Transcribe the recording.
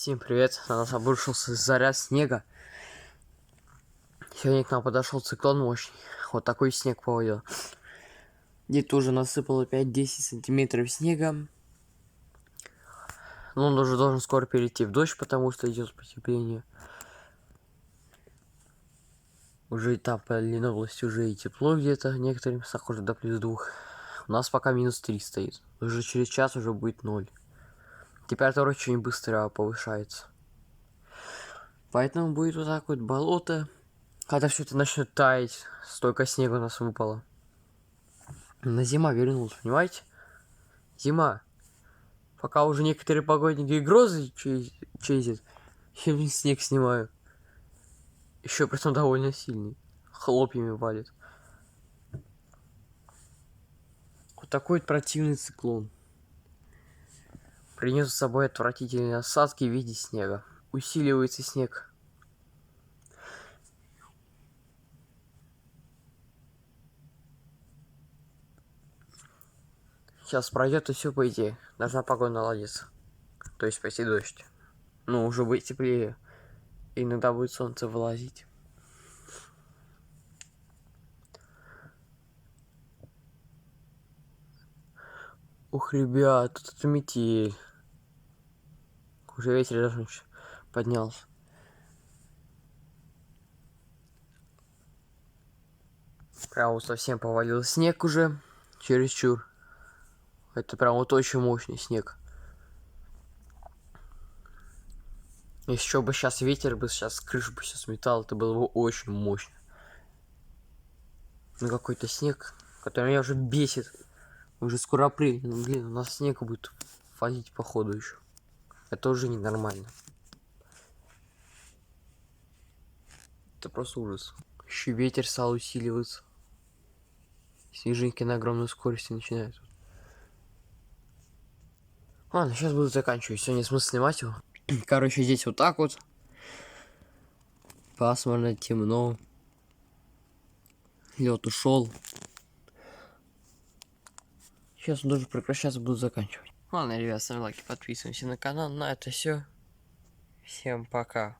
Всем привет! На нас обрушился заряд снега. Сегодня к нам подошел циклон мощный. Вот такой снег повалил. Где-то уже насыпало 5-10 сантиметров снега. Но он уже должен скоро перейти в дождь, потому что идет потепление. Уже и там по длинной области уже и тепло где-то. В некоторых местах уже до +2. У нас пока -3 стоит. Уже через час уже будет 0. Температура очень быстро повышается. Поэтому будет вот так вот болото. Когда все это начнет таять, столько снега у нас выпало. На зима вернулась, понимаете? Зима. Пока уже некоторые погодники и грозы чистят, я снег снимаю. Еще притом довольно сильный. Хлопьями валит. Вот такой вот противный циклон. Принес с собой отвратительные осадки в виде снега. Усиливается снег. Сейчас пройдет и все, по идее. Должна погода наладиться. То есть пойти дождь. Ну, уже будет теплее. И иногда будет солнце вылазить. Ух, ребят, тут это метель. Уже ветер даже поднялся. Прям вот совсем повалил снег уже. Чересчур. Это прям вот очень мощный снег. Еще бы сейчас ветер бы сейчас крышу бы сейчас сметал, это было бы очень мощно. Ну какой-то снег, который меня уже бесит. Уже скоро апрель, ну блин, у нас снег будет валить походу еще. Это уже ненормально. Это просто ужас. Еще ветер стал усиливаться. Снежинки на огромной скорости начинают. Ладно, сейчас буду заканчивать. Сегодня смысл снимать его. Короче, здесь вот так вот. Пасмурно, темно. Лед ушел. Сейчас он должен прекращаться, буду заканчивать. Ладно, ребят, ставим лайки, подписываемся на канал. На это все. Всем пока.